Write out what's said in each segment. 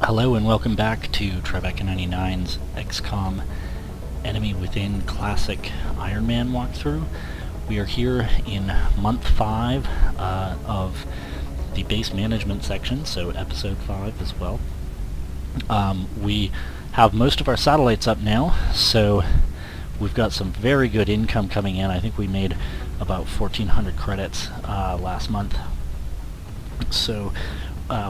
Hello and welcome back to Tribeca 99's XCOM Enemy Within Classic Ironman walkthrough. We are here in month 5 of the base management section, so episode 5 as well. We have most of our satellites up now, so we've got some very good income coming in. I think we made about 1,400 credits last month. So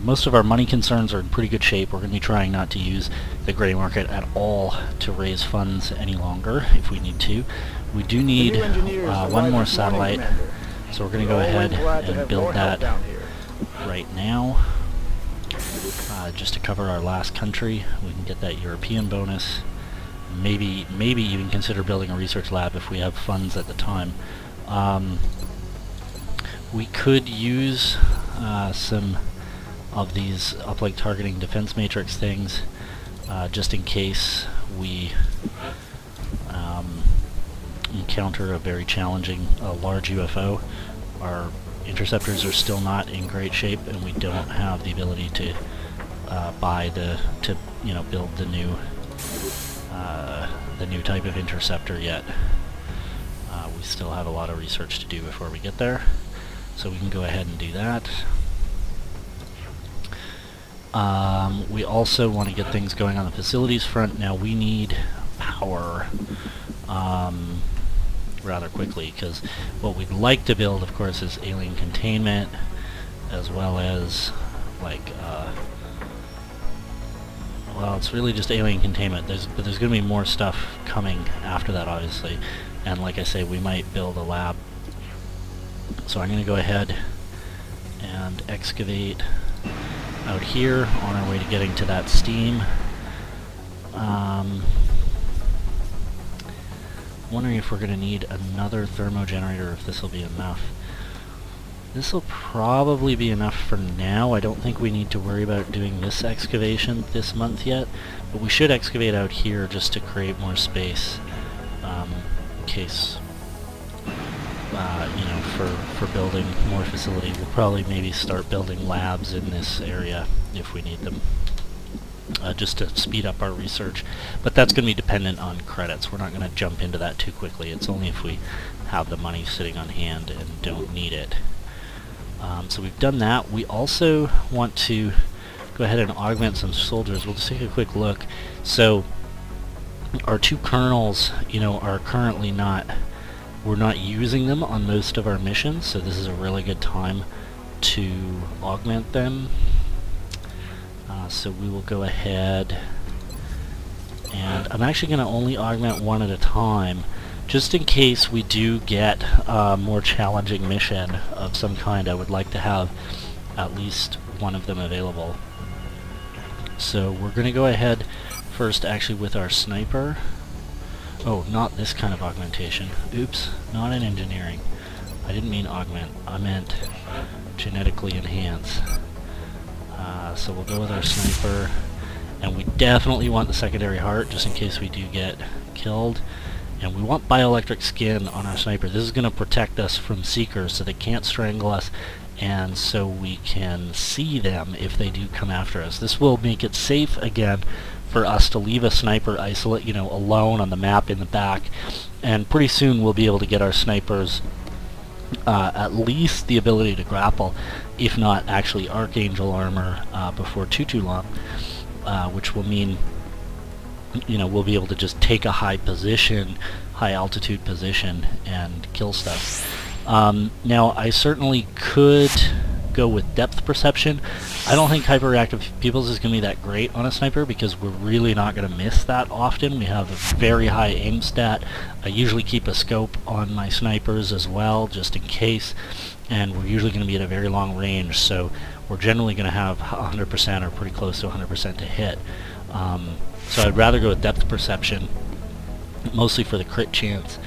most of our money concerns are in pretty good shape. We're going to be trying not to use the gray market at all to raise funds any longer if we need to. We do need one more satellite, so we're going to go ahead and build that right now. Just to cover our last country, we can get that European bonus. Maybe even consider building a research lab if we have funds at the time. We could use some of these uplink targeting defense matrix things just in case we encounter a very challenging large UFO. Our interceptors are still not in great shape, and we don't have the ability to build the new type of interceptor yet. We still have a lot of research to do before we get there, so we can go ahead and do that. We also want to get things going on the facilities front. Now we need power rather quickly, because what we'd like to build, of course, is alien containment, as well as well, it's really just alien containment. But there's going to be more stuff coming after that, obviously, and like I say, we might build a lab. So I'm going to go ahead and excavate out here on our way to getting to that steam. Wondering if we're going to need another thermo generator, if this will be enough. This will probably be enough for now. I don't think we need to worry about doing this excavation this month yet, but we should excavate out here just to create more space in case for building more facility. We'll probably maybe start building labs in this area if we need them, just to speed up our research. But that's going to be dependent on credits. We're not going to jump into that too quickly. It's only if we have the money sitting on hand and don't need it. So we've done that. We also want to go ahead and augment some soldiers. We'll just take a quick look. So our 2 colonels, are currently we're not using them on most of our missions, so this is a really good time to augment them. So we will go ahead, and I'm actually going to only augment one at a time, just in case we do get a more challenging mission of some kind. I would like to have at least one of them available. So we're going to go ahead first actually with our sniper. Oh, not this kind of augmentation. Oops, not in engineering. I didn't mean augment, I meant genetically enhance. So we'll go with our sniper, and we definitely want the secondary heart just in case we do get killed. And we want bioelectric skin on our sniper. This is going to protect us from seekers so they can't strangle us, and so we can see them if they do come after us. This will make it safe again for us to leave a sniper isolate, alone on the map in the back, and pretty soon we'll be able to get our snipers at least the ability to grapple, if not actually Archangel armor before too long, which will mean we'll be able to just take a high altitude position and kill stuff. Now I certainly could go with depth perception. I don't think hyperreactive pupils is going to be that great on a sniper, because we're really not going to miss that often. We have a very high aim stat. I usually keep a scope on my snipers as well, just in case, and we're usually going to be at a very long range, so we're generally going to have 100% or pretty close to 100% to hit. So I'd rather go with depth perception, mostly for the crit chance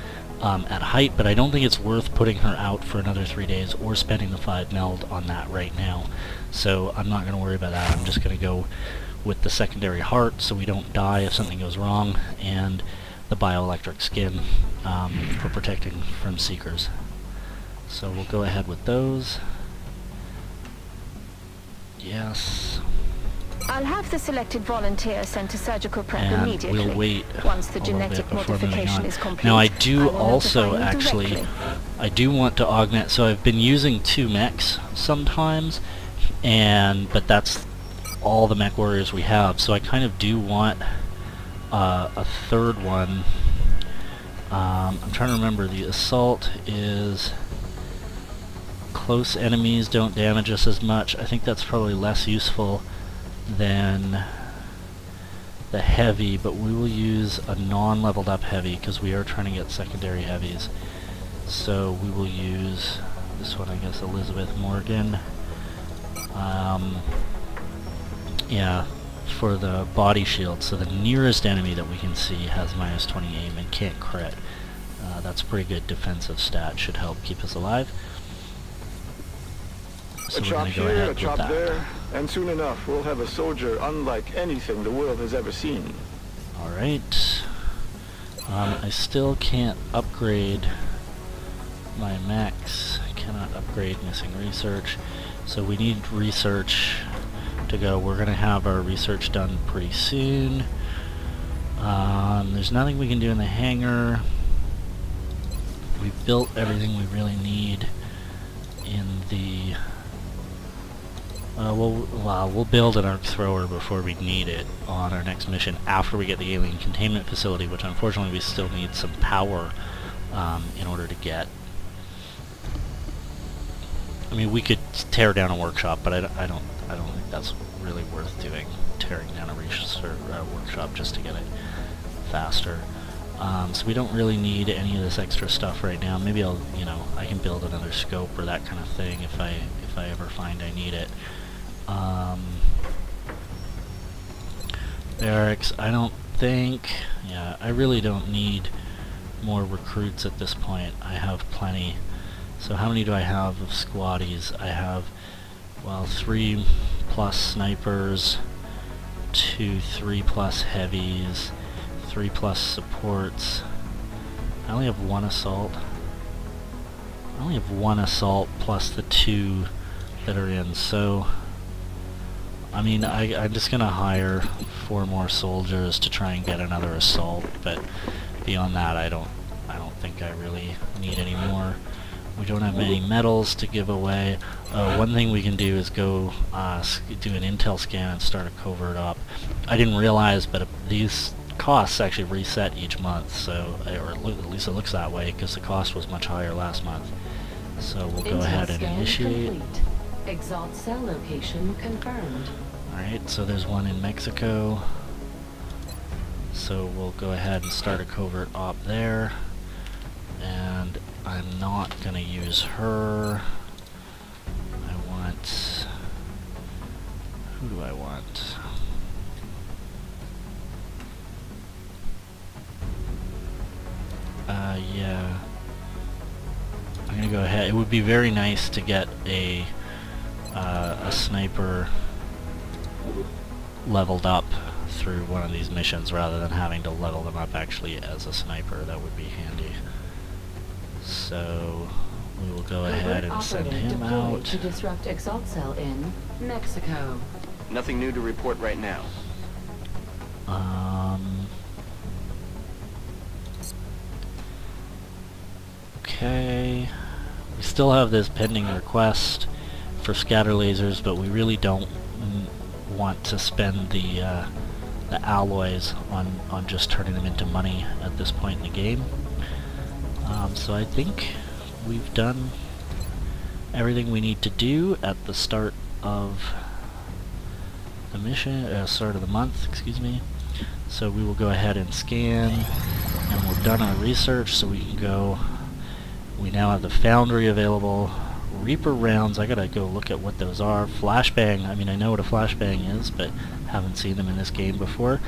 at height, but I don't think it's worth putting her out for another 3 days or spending the 5 meld on that right now. So I'm not going to worry about that. I'm just going to go with the secondary heart so we don't die if something goes wrong, and the bioelectric skin for protecting from seekers. So we'll go ahead with those. Yes. I'll have the selected volunteer sent to surgical prep and immediately. we'll wait Once the a little bit genetic before moving modification on. is complete. Now I do will also notify you actually, directly. I do want to augment, so I've been using 2 mechs sometimes, but that's all the mech warriors we have, so I kind of do want a third one. I'm trying to remember, the Assault is close enemies don't damage us as much. I think that's probably less useful than the Heavy, but we will use a non-leveled up Heavy because we are trying to get secondary Heavies. So we will use this one, I guess, Elizabeth Morgan. Yeah, for the body shield. So the nearest enemy that we can see has -20 aim and can't crit. That's a pretty good defensive stat, should help keep us alive. So we're going to go ahead with that. There, and soon enough we'll have a soldier unlike anything the world has ever seen. Alright. I still can't upgrade my mechs. I cannot upgrade missing research. So we need research to go. We're going to have our research done pretty soon. There's nothing we can do in the hangar. We've built everything we really need in the... we'll build an arc thrower before we need it on our next mission after we get the alien containment facility, which unfortunately we still need some power in order to get. I mean, we could tear down a workshop, but I don't think that's really worth doing. Tearing down a workshop just to get it faster. So we don't really need any of this extra stuff right now. Maybe I can build another scope or that kind of thing if I ever find I need it. Barracks, I don't think. Yeah, I really don't need more recruits at this point. I have plenty. So how many do I have of squaddies? I have, well, 3+ snipers, 3+ heavies, 3+ supports. I only have 1 assault. I only have 1 assault plus the 2 that are in, so I mean, I'm just gonna hire 4 more soldiers to try and get another assault, but beyond that I don't think I really need any more. We don't have many medals to give away. One thing we can do is go do an intel scan and start a covert op. I didn't realize, but these costs actually reset each month, so, or at least it looks that way, because the cost was much higher last month. So we'll go ahead and initiate. Complete. Exalt cell location confirmed. Alright, so there's one in Mexico. So we'll go ahead and start a covert op there. And I'm not going to use her. I want... Who do I want? Yeah. I'm going to go ahead. It would be very nice to get a sniper leveled up through one of these missions rather than having to level them up actually as a sniper. That would be handy. So we will go ahead and send him out. To disrupt Exalt cell in Mexico. Nothing new to report right now. Okay. We still have this pending request for scatter lasers, but we really don't want to spend the alloys on just turning them into money at this point in the game. So I think we've done everything we need to do at the start of the mission, start of the month, excuse me. So we will go ahead and scan, and we're done our research, so we can go. We now have the foundry available. Reaper rounds, I gotta go look at what those are. Flashbang, I mean, I know what a flashbang is, but haven't seen them in this game before.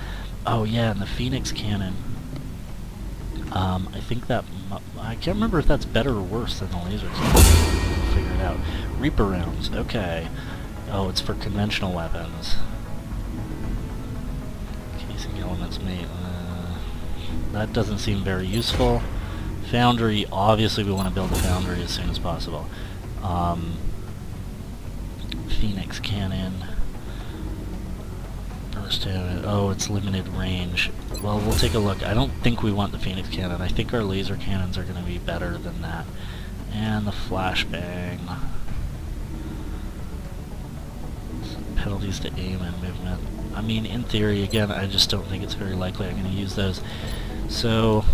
Oh yeah, and the Phoenix cannon. I think that, I can't remember if that's better or worse than the lasers. We'll figure it out. Reaper rounds, okay. Oh, it's for conventional weapons. Casing elements made, that doesn't seem very useful. Foundry, obviously we want to build a foundry as soon as possible. Phoenix cannon. Oh, it's limited range. Well, we'll take a look. I don't think we want the Phoenix cannon. I think our laser cannons are going to be better than that. And the flashbang. Some penalties to aim and movement. I mean, in theory, again, I just don't think it's very likely I'm going to use those. So,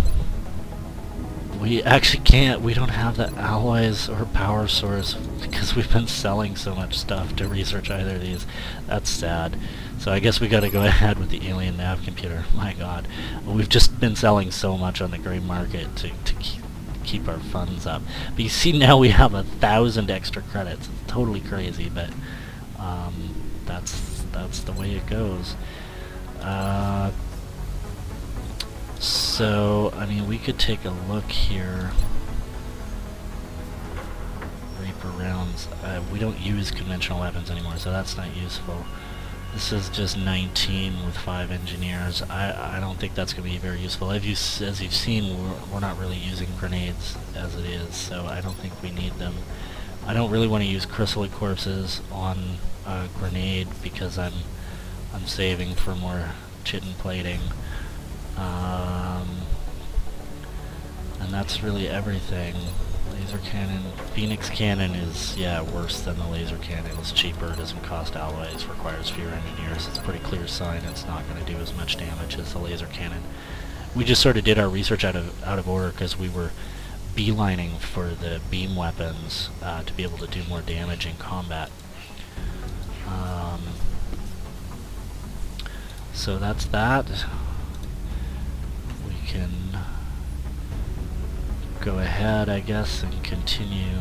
we actually can't, we don't have the alloys or power source because we've been selling so much stuff to research either of these. That's sad. So I guess we gotta go ahead with the alien nav computer. My god. We've just been selling so much on the gray market to keep our funds up. But you see now we have 1,000 extra credits. It's totally crazy, but that's the way it goes. So, I mean, we could take a look here. Reaper rounds. We don't use conventional weapons anymore, so that's not useful. This is just 19 with 5 engineers. I don't think that's going to be very useful. As you've seen, we're not really using grenades as it is, so I don't think we need them. I don't really want to use chrysalid corpses on a grenade because I'm saving for more chitin plating. And that's really everything. Laser cannon. Phoenix cannon is, yeah, worse than the laser cannon. It's cheaper, doesn't cost alloys, requires fewer engineers. It's a pretty clear sign it's not going to do as much damage as the laser cannon. We just sort of did our research out of order because we were beelining for the beam weapons to be able to do more damage in combat. So that's that. We can go ahead, I guess, and continue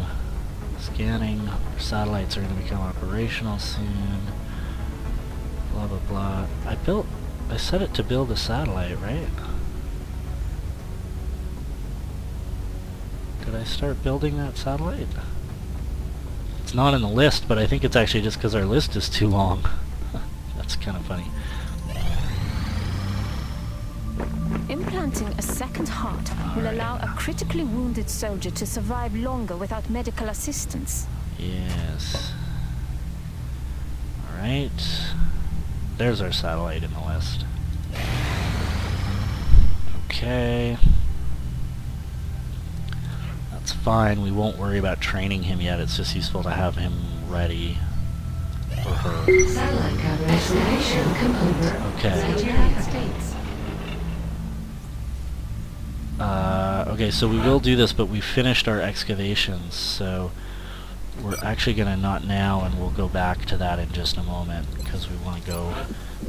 scanning. Our satellites are going to become operational soon. Blah blah blah. I set it to build a satellite, right? Did I start building that satellite? It's not in the list, but I think it's actually just because our list is too long. That's kind of funny. Implanting a second heart will allow a critically wounded soldier to survive longer without medical assistance. Yes. Alright. There's our satellite in the list. Okay. That's fine. We won't worry about training him yet. It's just useful to have him ready. Or her. Satellite coverage location come over. Okay. United States. Okay, so we will do this, but we finished our excavations, so we're actually going to not now, and we'll go back to that in just a moment, because we want to go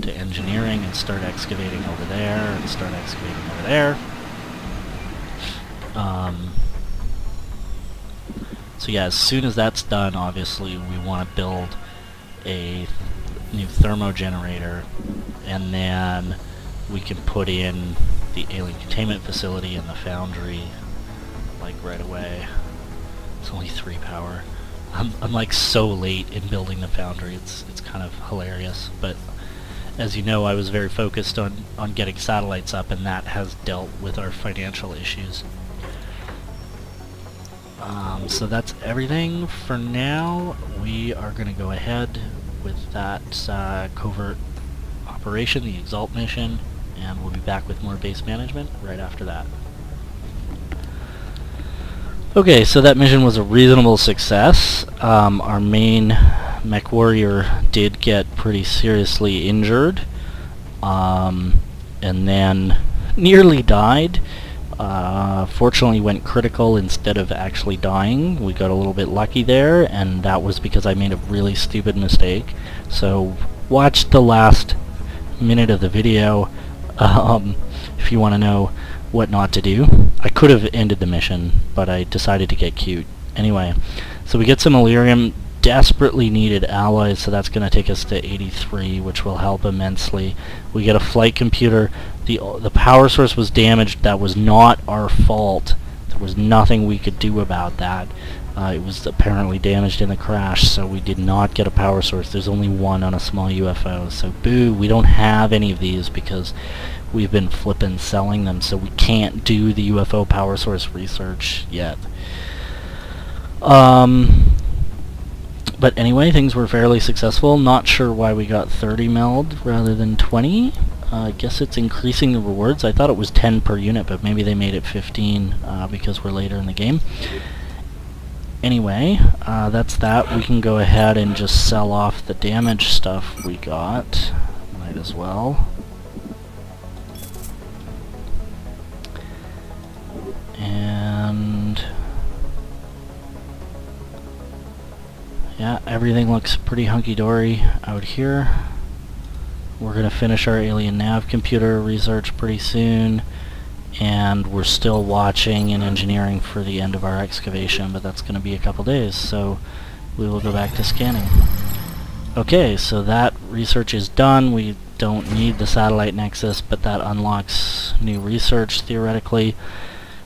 to engineering and start excavating over there, and start excavating over there. So yeah, as soon as that's done, obviously, we want to build a new thermo generator, and then we can put in the alien containment facility and the foundry like right away. It's only 3 power. I'm like so late in building the foundry. It's kind of hilarious, but as you know, I was very focused on getting satellites up, and that has dealt with our financial issues. So that's everything for now. We are going to go ahead with that covert operation, the Exalt mission, and we'll be back with more base management right after that. Okay, so that mission was a reasonable success. Our main mech warrior did get pretty seriously injured, and then nearly died. Fortunately went critical instead of actually dying. We got a little bit lucky there, and that was because I made a really stupid mistake. So watch the last minute of the video if you want to know what not to do. I could have ended the mission, but I decided to get cute. Anyway, so we get some Illyrium, desperately needed alloys, so that's going to take us to 83, which will help immensely. We get a flight computer. The power source was damaged. That was not our fault. There was nothing we could do about that. It was apparently damaged in the crash, so we did not get a power source. There's only one on a small UFO, so boo, we don't have any of these because we've been flippin' selling them, so we can't do the UFO power source research yet. But anyway, things were fairly successful. Not sure why we got 30 meld rather than 20. I guess it's increasing the rewards. I thought it was 10 per unit, but maybe they made it 15 because we're later in the game. Anyway, that's that. We can go ahead and just sell off the damage stuff we got. Might as well. And yeah, everything looks pretty hunky-dory out here. We're going to finish our alien nav computer research pretty soon, and we're still watching and engineering for the end of our excavation, but that's going to be a couple days, so we will go back to scanning. Okay, so that research is done. We don't need the satellite nexus, but that unlocks new research theoretically.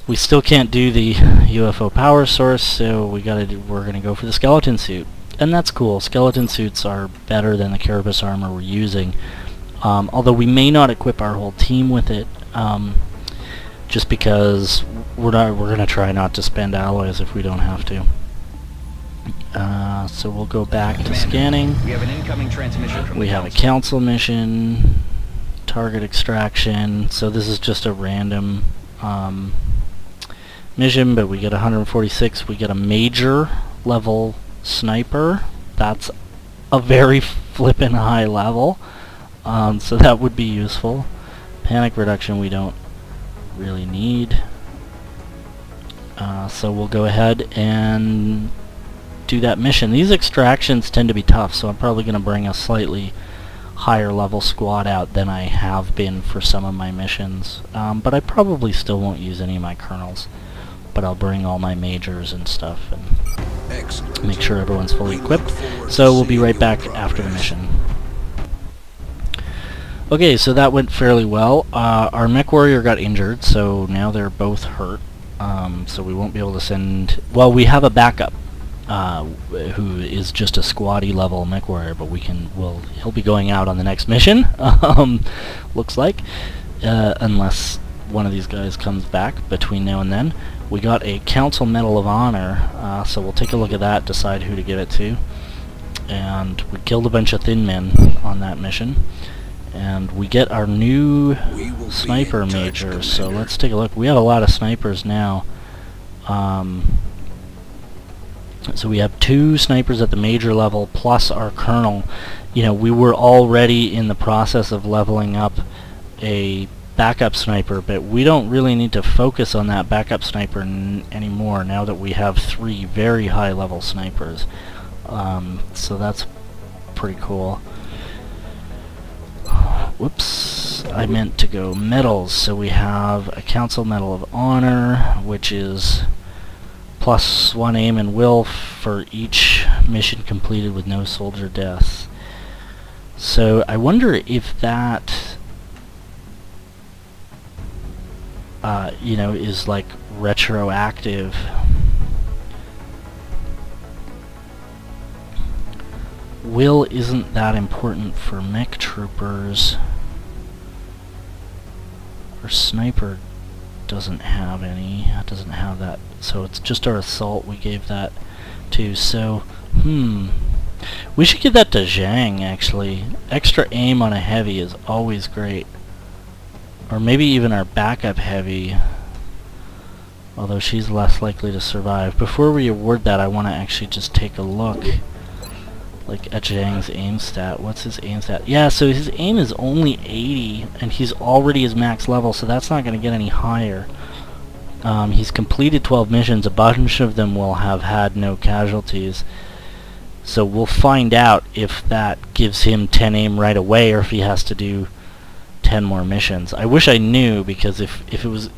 We still can't do the UFO power source, so we're going to go for the skeleton suit. And that's cool. Skeleton suits are better than the carapace armor we're using. Although we may not equip our whole team with it, just because we're going to try not to spend alloys if we don't have to. So we'll go back to scanning. We have an incoming transmission from We have a council mission, target extraction. So this is just a random mission, but we get 146. We get a major level sniper. That's a very flippin' high level, so that would be useful. Panic reduction we don't really need, so we'll go ahead and do that mission. These extractions tend to be tough, so I'm probably going to bring a slightly higher level squad out than I have been for some of my missions, but I probably still won't use any of my colonels, but I'll bring all my majors and stuff and make sure everyone's fully equipped. So we'll be right back after the mission. Okay, so that went fairly well. Our mech warrior got injured, so now they're both hurt. So we won't be able to send... Well, we have a backup who is just a squaddy level mech warrior, but he'll be going out on the next mission, looks like, unless one of these guys comes back between now and then. We got a Council Medal of Honor, so we'll take a look at that, decide who to give it to. And we killed a bunch of thin men on that mission. And we get our new sniper major, so let's take a look. We have a lot of snipers now. So we have 2 snipers at the major level, plus our colonel. You know, we were already in the process of leveling up a backup sniper, but we don't really need to focus on that backup sniper anymore now that we have 3 very high level snipers. So that's pretty cool. Whoops, I meant to go medals. So we have a Council Medal of Honor, which is +1 aim and will for each mission completed with no soldier deaths. So I wonder if that you know, is like retroactive. Will isn't that important for mech troopers. Our sniper doesn't have any. Doesn't have that. So it's just our assault we gave that to. So, we should give that to Zhang, actually. Extra aim on a heavy is always great. Or maybe even our backup heavy, although she's less likely to survive. Before we award that, I want to actually just take a look like at Zhang's aim stat. What's his aim stat? Yeah, so his aim is only 80, and he's already his max level, so that's not going to get any higher. He's completed 12 missions. A bunch of them will have had no casualties. So we'll find out if that gives him 10 aim right away, or if he has to do 10 more missions. I wish I knew, because if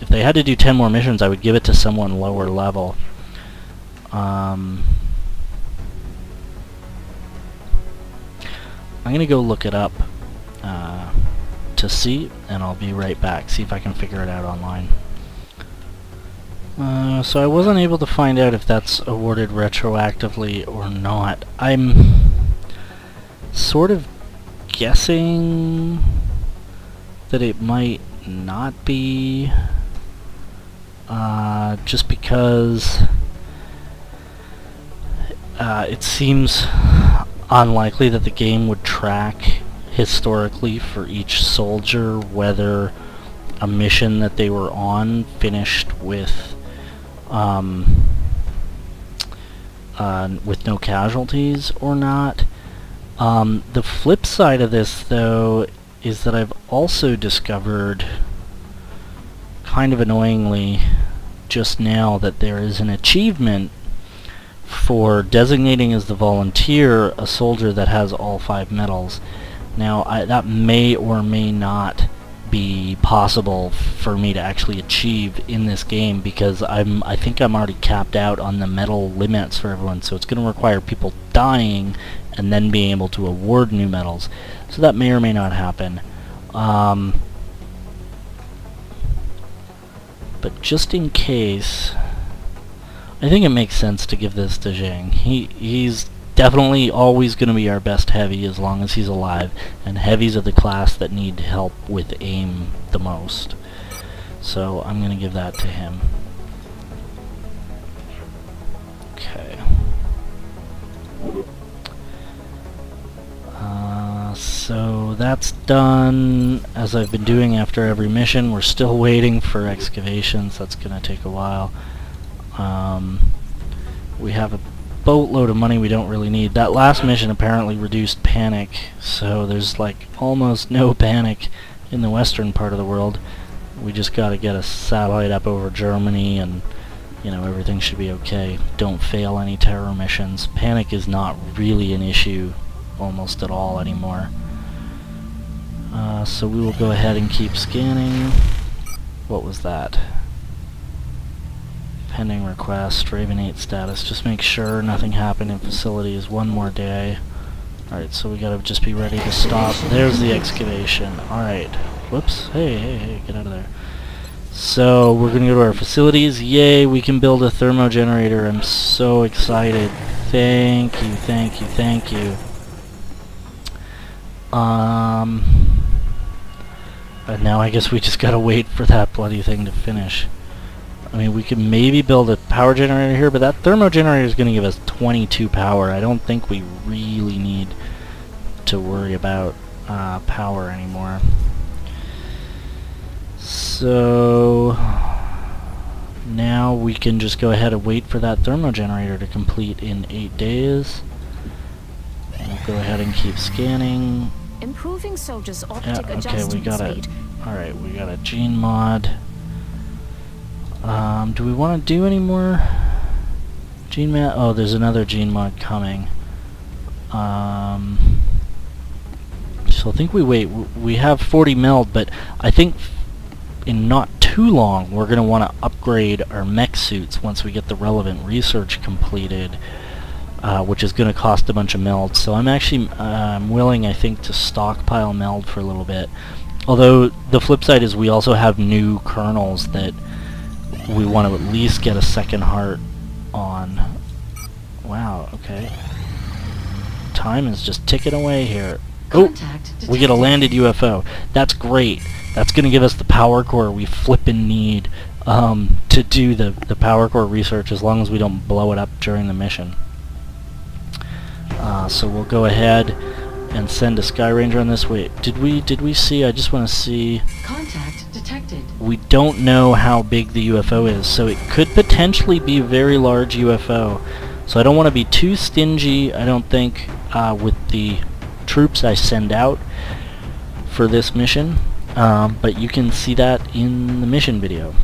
they had to do 10 more missions, I would give it to someone lower level. I'm gonna go look it up to see, and I'll be right back. See if I can figure it out online. So I wasn't able to find out if that's awarded retroactively or not. I'm sort of guessing that it might not be, just because it seems unlikely that the game would track historically for each soldier whether a mission that they were on finished with no casualties or not. The flip side of this, though, is that I've also discovered, kind of annoyingly just now, that there is an achievement for designating as the volunteer a soldier that has all 5 medals. Now, that may or may not be possible for me to actually achieve in this game, because I think I'm already capped out on the medal limits for everyone, so it's going to require people dying and then being able to award new medals. So that may or may not happen. But just in case, I think it makes sense to give this to Zhang. He's definitely always going to be our best heavy as long as he's alive, and heavies are the class that need help with aim the most. So I'm going to give that to him. Okay. So that's done, as I've been doing after every mission. We're still waiting for excavations. That's going to take a while. We have a boatload of money we don't really need. That last mission apparently reduced panic, so there's like almost no panic in the western part of the world. We just got to get a satellite up over Germany, and you know, everything should be okay. Don't fail any terror missions. Panic is not really an issue almost at all anymore. So we will go ahead and keep scanning. What was that? Pending request, Raven 8 status. Just make sure nothing happened in facilities. One more day. Alright, so we gotta just be ready to stop. There's the excavation. Alright. Whoops. Hey, get out of there. So, we're gonna go to our facilities. Yay, we can build a thermo generator. I'm so excited. Thank you, thank you, thank you. And now I guess we just gotta wait for that bloody thing to finish. I mean, we can maybe build a power generator here, but that thermo generator is going to give us 22 power. I don't think we really need to worry about power anymore. So now we can just go ahead and wait for that thermo generator to complete in 8 days. We'll go ahead and keep scanning. Improving soldiers' optic Okay, adjustment we got speed. it. Alright, we got a gene mod. Do we want to do any more gene mod? Oh, there's another gene mod coming. So I think we wait. We have 40 meld, but I think in not too long we're going to want to upgrade our mech suits once we get the relevant research completed, which is going to cost a bunch of meld. So I'm actually willing, I think, to stockpile meld for a little bit. Although the flip side is we also have new kernels that we want to at least get a second heart on. Wow, okay. Time is just ticking away here. Oh, we get a landed UFO. That's great. That's going to give us the power core we flippin' need to do the power core research, as long as we don't blow it up during the mission. So we'll go ahead and send a Sky Ranger on this. Wait, did we see? I just want to see. Contact detected. We don't know how big the UFO is, so it could potentially be a very large UFO. So I don't want to be too stingy, I don't think, with the troops I send out for this mission. But you can see that in the mission video.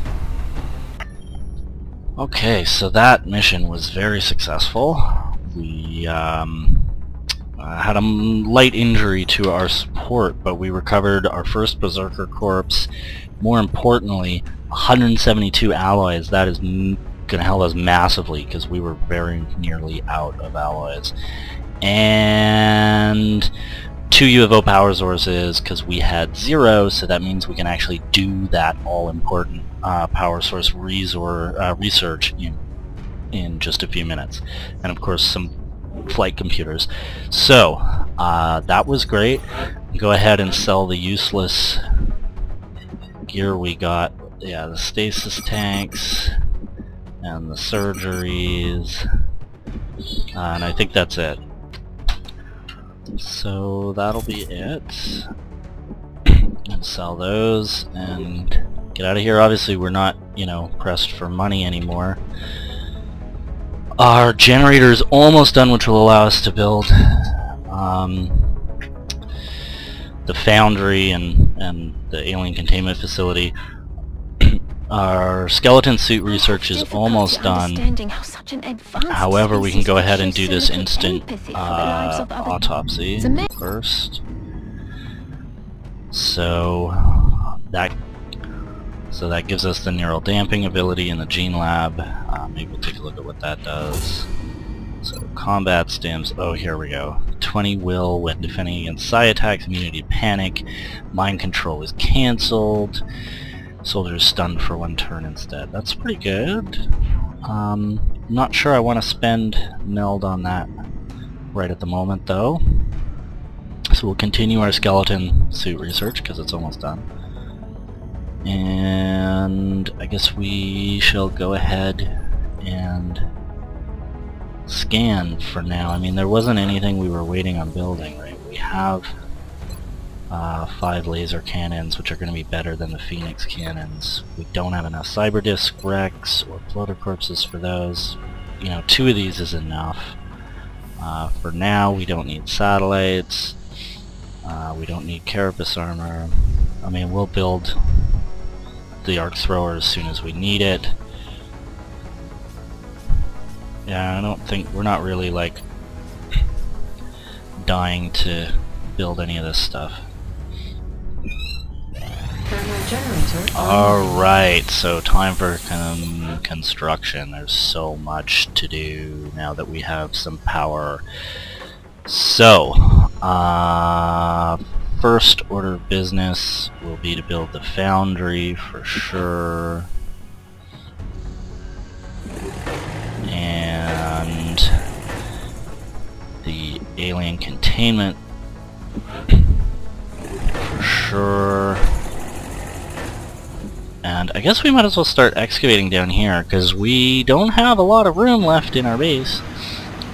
Okay, so that mission was very successful. We had a light injury to our support, but we recovered our first Berserker corpse. More importantly, 172 alloys. That is going to help us massively, because we were very nearly out of alloys. And 2 UFO power sources, because we had 0, so that means we can actually do that all-important power source research in just a few minutes. And of course some flight computers. So that was great. Go ahead and sell the useless gear we got. Yeah, the stasis tanks and the surgeries. And I think that's it. So that'll be it. And sell those and get out of here. Obviously we're not, you know, pressed for money anymore. Our generator is almost done, which will allow us to build the foundry and the alien containment facility. Our skeleton suit research is almost done. However, we can go ahead and do this instant autopsy first. So that gives us the neural damping ability in the gene lab. Maybe we'll take a look at what that does. So combat stims. Oh, here we go. 20 will when defending against psi attacks. Immunity to panic. Mind control is cancelled. Soldiers stunned for 1 turn instead. That's pretty good. Not sure I want to spend Meld on that right at the moment though. So we'll continue our skeleton suit research because it's almost done. And I guess we shall go ahead and scan for now. I mean, there wasn't anything we were waiting on building, right? We have 5 laser cannons, which are going to be better than the Phoenix cannons. We don't have enough Cyberdisc wrecks or floater corpses for those. You know, 2 of these is enough. For now, we don't need satellites. We don't need carapace armor. I mean, we'll build the arc thrower as soon as we need it. Yeah, I don't think we're not really like dying to build any of this stuff. Alright, so time for construction. There's so much to do now that we have some power. So, first order of business will be to build the foundry for sure. And the alien containment for sure. And I guess we might as well start excavating down here because we don't have a lot of room left in our base.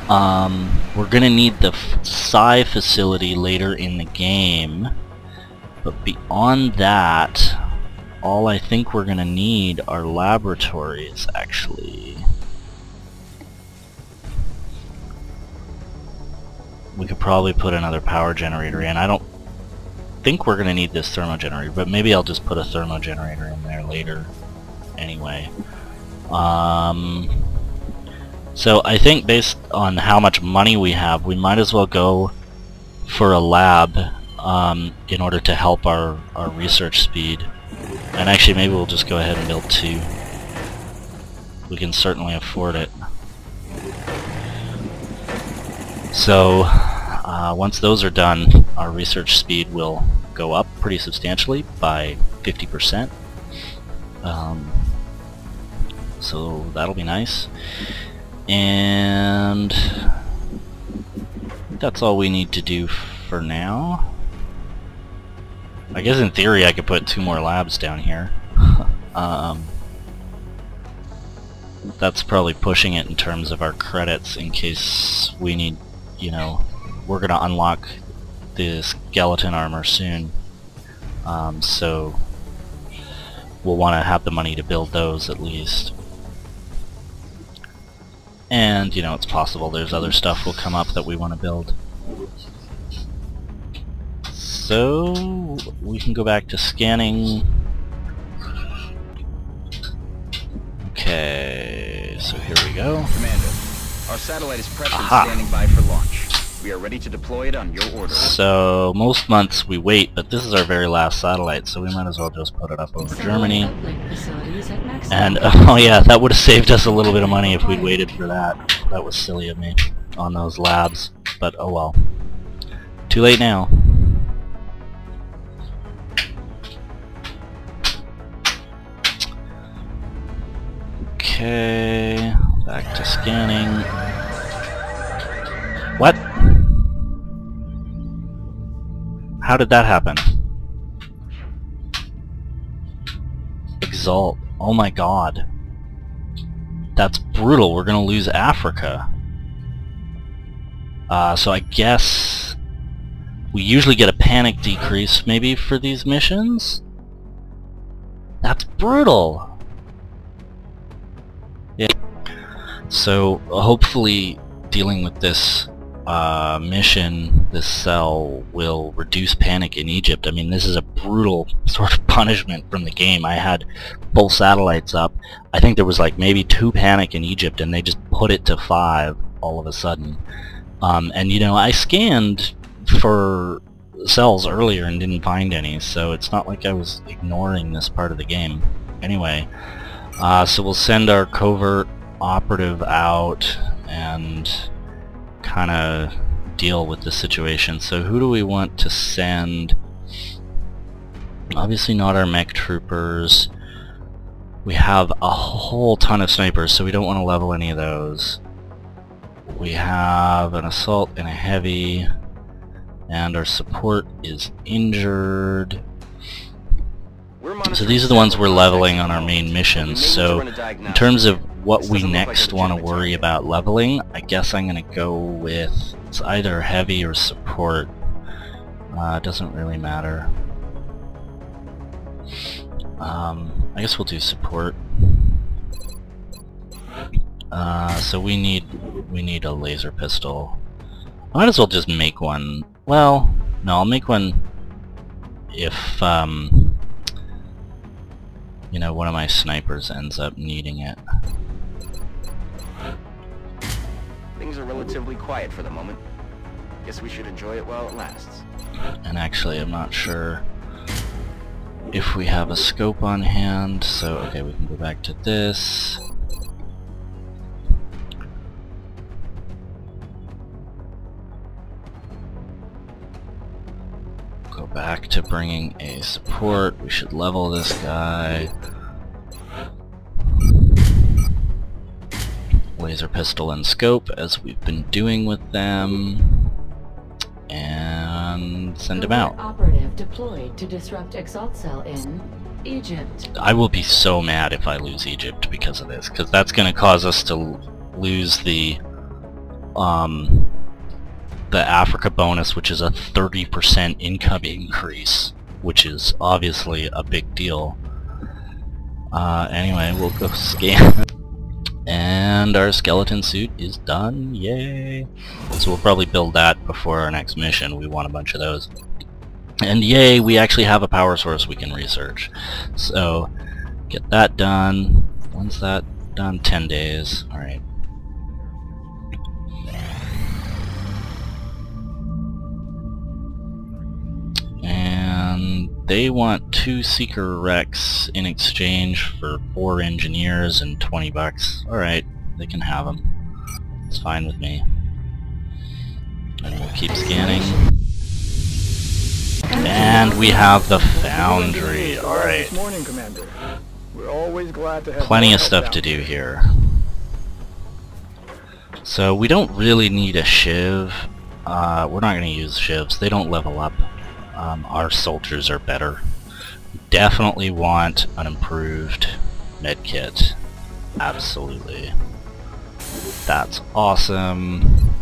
We're gonna need the psi facility later in the game, but beyond that, all I think we're gonna need are laboratories actually. We could probably put another power generator in. I don't think we're gonna need this thermo generator, but maybe I'll just put a thermo generator in there later anyway. So I think based on how much money we have, we might as well go for a lab in order to help our research speed. And actually maybe we'll just go ahead and build 2. We can certainly afford it. So once those are done, our research speed will go up pretty substantially by 50%. So that'll be nice. And that's all we need to do for now. I guess in theory I could put 2 more labs down here. That's probably pushing it in terms of our credits in case we need, you know, we're gonna unlock the skeleton armor soon. So we'll want to have the money to build those at least. And, you know, it's possible there's other stuff will come up that we want to build. So, we can go back to scanning. Okay, so here we go. Commander, our satellite is prepped and standing by for launch. We are ready to deploy it on your order. So, most months we wait, but this is our very last satellite, so we might as well just put it up over Germany. And, oh yeah, that would have saved us a little bit of money if we'd waited for that. That was silly of me on those labs, but oh well. Too late now. Okay, back to scanning. What? How did that happen? Exalt. Oh my god. That's brutal. We're gonna lose Africa. So I guess we usually get a panic decrease maybe for these missions? That's brutal! Yeah. So hopefully dealing with this mission, this cell, will reduce panic in Egypt. I mean, this is a brutal sort of punishment from the game. I had full satellites up. I think there was like maybe 2 panic in Egypt, and they just put it to 5 all of a sudden. And you know, I scanned for cells earlier and didn't find any, so it's not like I was ignoring this part of the game. Anyway, so we'll send our covert operative out and kind of deal with the situation. So who do we want to send? Obviously not our mech troopers. We have a whole ton of snipers, so we don't want to level any of those. We have an assault and a heavy, and our support is injured. So these are the ones we're leveling on our main missions. So in terms of what we next want to worry about leveling, I guess I'm going to go with, it's either heavy or support. It doesn't really matter. I guess we'll do support. So we need a laser pistol. I might as well just make one. Well, no, I'll make one if you know, one of my snipers ends up needing it. Things are relatively quiet for the moment. Guess we should enjoy it while it lasts. And actually, I'm not sure if we have a scope on hand, so okay, we can go back to this. Go back to bringing a support. We should level this guy. Laser pistol and scope, as we've been doing with them, and send him out. Operative deployed to disrupt Exalt cell in Egypt. I will be so mad if I lose Egypt because of this, because that's going to cause us to lose the Africa bonus, which is a 30% income increase, which is obviously a big deal. Anyway, we'll go scan. And our skeleton suit is done, yay! So we'll probably build that before our next mission. We want a bunch of those. And yay, we actually have a power source we can research. So, get that done. When's that done? 10 days, alright. And they want 2 Seeker Rex in exchange for 4 engineers and 20 bucks. Alright, they can have them. It's fine with me. And we'll keep scanning. And we have the Foundry. Alright. Morning, Commander. We're always glad to have Plenty of stuff to do here. So we don't really need a Shiv. We're not going to use Shivs. They don't level up. Our soldiers are better. We definitely want an improved medkit. Absolutely. That's awesome.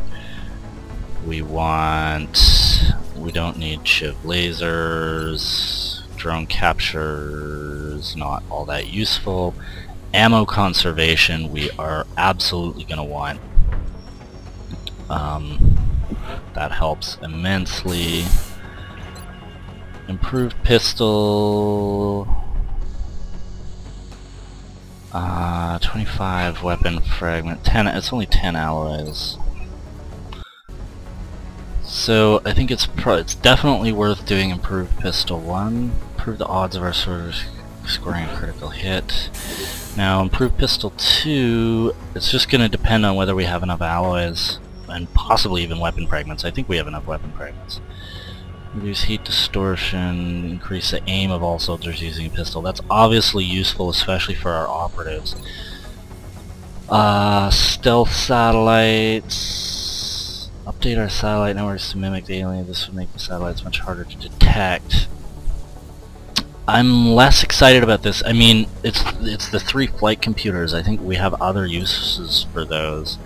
We don't need Shiv lasers. Drone captures, not all that useful. Ammo conservation, we are absolutely going to want. That helps immensely. Improved pistol, 25 weapon fragment, 10. It's only 10 alloys. So I think it's definitely worth doing improved pistol 1. Improve the odds of our soldiers scoring a critical hit. Now improved pistol 2, it's just going to depend on whether we have enough alloys and possibly even weapon fragments. I think we have enough weapon fragments. Reduce heat distortion, increase the aim of all soldiers using a pistol. That's obviously useful, especially for our operatives. Stealth satellites. Update our satellite networks to mimic the alien. This would make the satellites much harder to detect. I'm less excited about this. I mean, it's the 3 flight computers. I think we have other uses for those.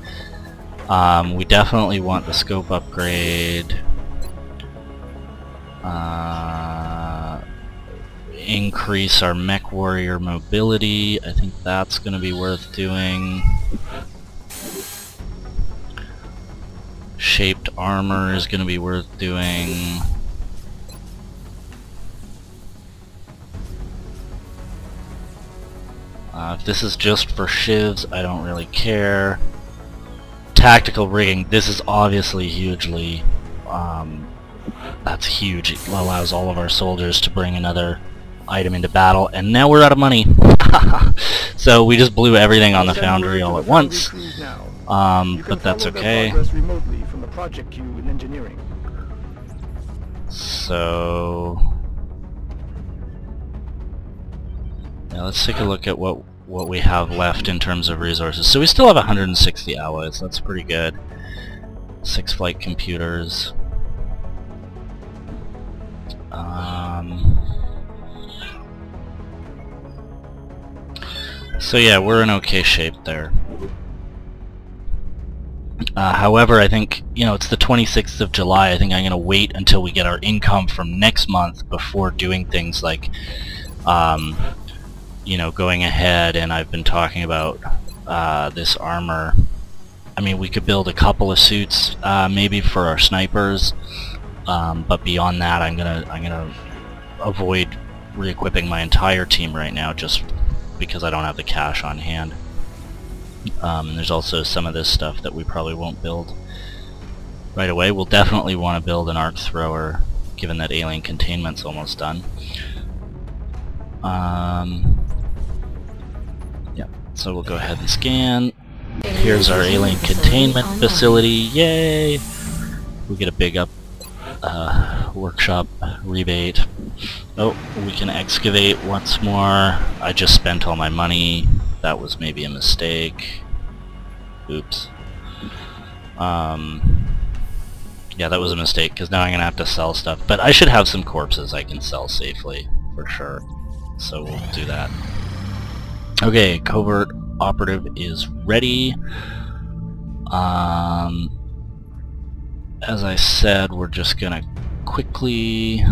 We definitely want the scope upgrade. Increase our mech warrior mobility. I think that's going to be worth doing. Shaped armor is going to be worth doing. If this is just for shivs, I don't really care. Tactical rigging, this is obviously hugely, that's huge. It allows all of our soldiers to bring another item into battle, and now we're out of money. So we just blew everything on the foundry all at once, but that's okay. So now let's take a look at what we have left in terms of resources. So we still have 160 alloys. That's pretty good. 6 flight computers. So yeah, we're in okay shape there. However, I think, you know, it's the 26th of July. I think I'm going to wait until we get our income from next month before doing things like, you know, going ahead, and I've been talking about this armor. I mean, we could build a couple of suits, maybe for our snipers, but beyond that, I'm gonna avoid re-equipping my entire team right now, just because I don't have the cash on hand. There's also some of this stuff that we probably won't build right away. We'll definitely want to build an arc thrower, given that alien containment's almost done. Yeah, so we'll go ahead and scan. Here's our alien containment facility. Yay! We get a big workshop rebate. Oh, we can excavate once more. I just spent all my money. That was maybe a mistake. Oops. Yeah, that was a mistake, because now I'm gonna have to sell stuff. But I should have some corpses I can sell safely, for sure. So we'll do that. Okay, Covert Operative is ready. As I said, we're just gonna quickly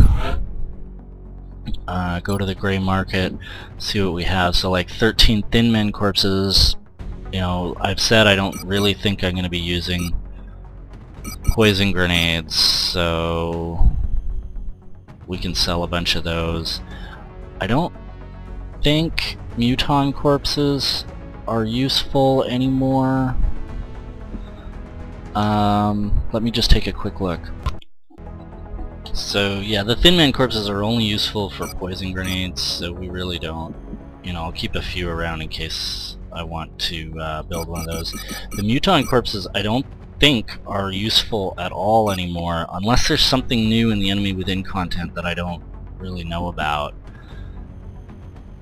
go to the gray market, see what we have. So like 13 thin men corpses. You know, I've said I don't really think I'm gonna be using poison grenades, so we can sell a bunch of those. I don't think muton corpses are useful anymore. Let me just take a quick look. So yeah, the thin man corpses are only useful for poison grenades, so we really don't. You know, I'll keep a few around in case I want to build one of those. The muton corpses I don't think are useful at all anymore, unless there's something new in the enemy within content that I don't really know about.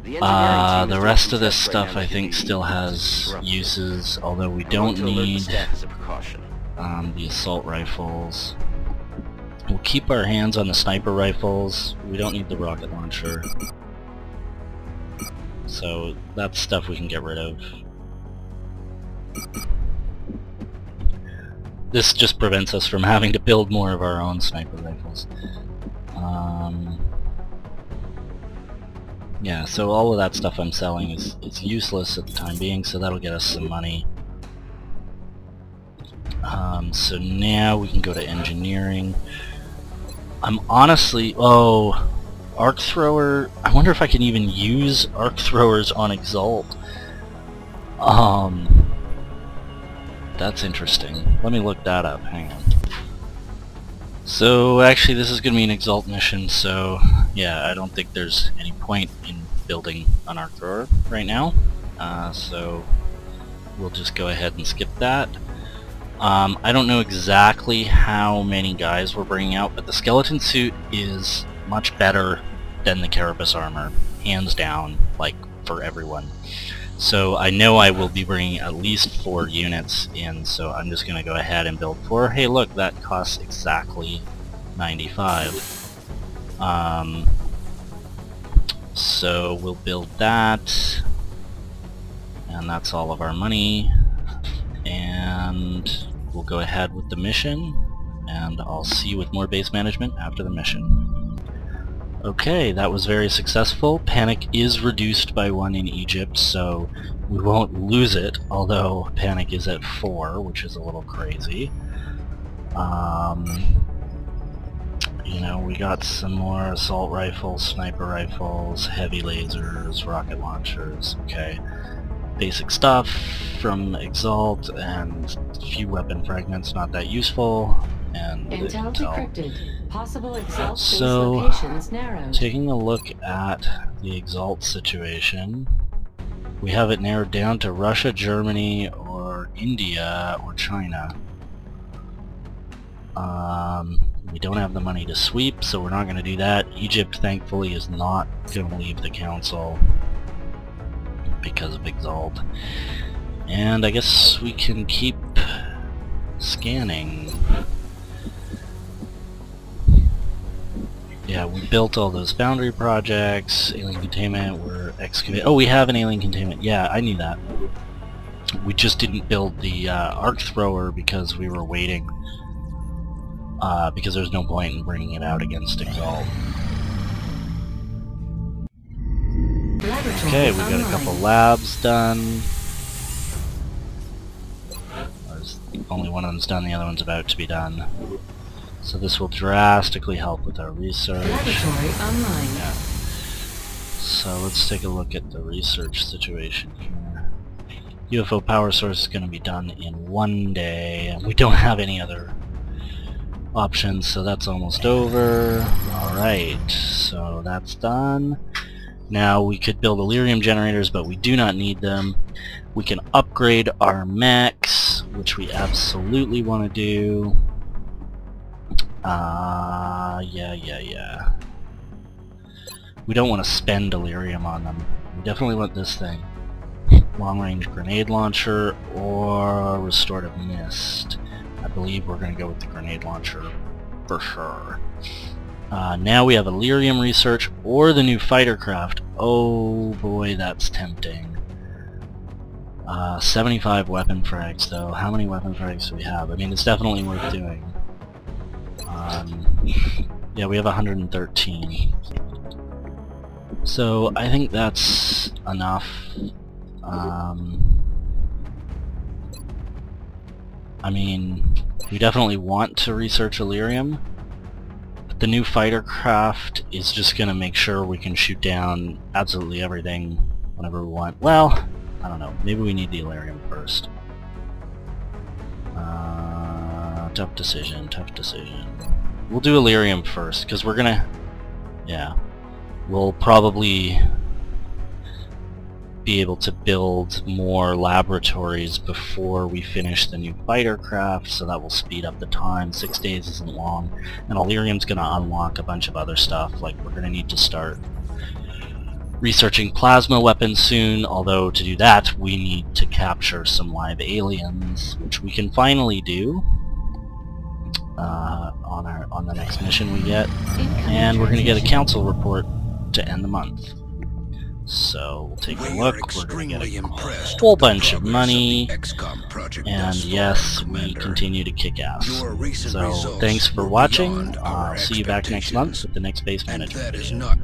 The rest of this stuff I think still has uses, although we don't need the assault rifles. We'll keep our hands on the sniper rifles. We don't need the rocket launcher. So that's stuff we can get rid of. This just prevents us from having to build more of our own sniper rifles. Yeah, so all of that stuff I'm selling is useless at the time being, so that'll get us some money. So now we can go to engineering. I'm honestly... oh, arc thrower... I wonder if I can even use arc throwers on Exalt. That's interesting. Let me look that up. Hang on. So actually this is going to be an Exalt mission, so yeah, I don't think there's any point in building an arc thrower right now. So we'll just go ahead and skip that. I don't know exactly how many guys we're bringing out, but the skeleton suit is much better than the carapace armor, hands down, like for everyone. So I know I will be bringing at least 4 units in, so I'm just going to go ahead and build 4. Hey look, that costs exactly 95. So we'll build that, and that's all of our money. And we'll go ahead with the mission, and I'll see you with more base management after the mission. Okay, that was very successful. Panic is reduced by 1 in Egypt, so we won't lose it, although panic is at 4, which is a little crazy. You know, we got some more assault rifles, sniper rifles, heavy lasers, rocket launchers, okay. Basic stuff from Exalt, and a few weapon fragments, not that useful, and Intel decrypted. Possible Exalt base so, locations narrowed. taking a look at the Exalt situation, we have it narrowed down to Russia, Germany, or India, or China. We don't have the money to sweep, so we're not going to do that. Egypt, thankfully, is not going to leave the council because of Exalt. And I guess we can keep scanning. Yeah, we built all those boundary projects, alien containment, we're excavating. Oh, we have an alien containment. Yeah, I knew that. We just didn't build the arc thrower because we were waiting. Because there's no point in bringing it out against Exalt. Okay, we've got a couple labs done. Only one of them's done, the other one's about to be done. So this will drastically help with our research. Laboratory online. Yeah. So let's take a look at the research situation here. UFO power source is going to be done in 1 day, and we don't have any other options, so that's almost over. Alright, so that's done. Now we could build Illyrium generators, but we do not need them. We can upgrade our mechs, which we absolutely want to do. Yeah. We don't want to spend Illyrium on them. We definitely want this thing. Long-range grenade launcher or restorative mist. I believe we're going to go with the grenade launcher for sure. Now we have Illyrium research or the new fighter craft. Oh boy, that's tempting. 75 weapon frags though. How many weapon frags do we have? I mean, it's definitely worth doing. Yeah, we have 113. So I think that's enough. I mean, we definitely want to research Illyrium, but the new fighter craft is just going to make sure we can shoot down absolutely everything whenever we want. Well, I don't know. Maybe we need the Illyrium first. Tough decision. We'll do Illyrium first, because we're going to... Yeah. We'll probably be able to build more laboratories before we finish the new fighter craft, so that will speed up the time. 6 days isn't long, and Illyrium's going to unlock a bunch of other stuff, like we're going to need to start researching plasma weapons soon, although to do that we need to capture some live aliens, which we can finally do on the next mission we get, and we're going to get a council report to end the month. So we'll take a look. We're going to get a whole bunch of money, and yes, we continue to kick ass. So thanks for watching. I'll see you back next month with the next base management video.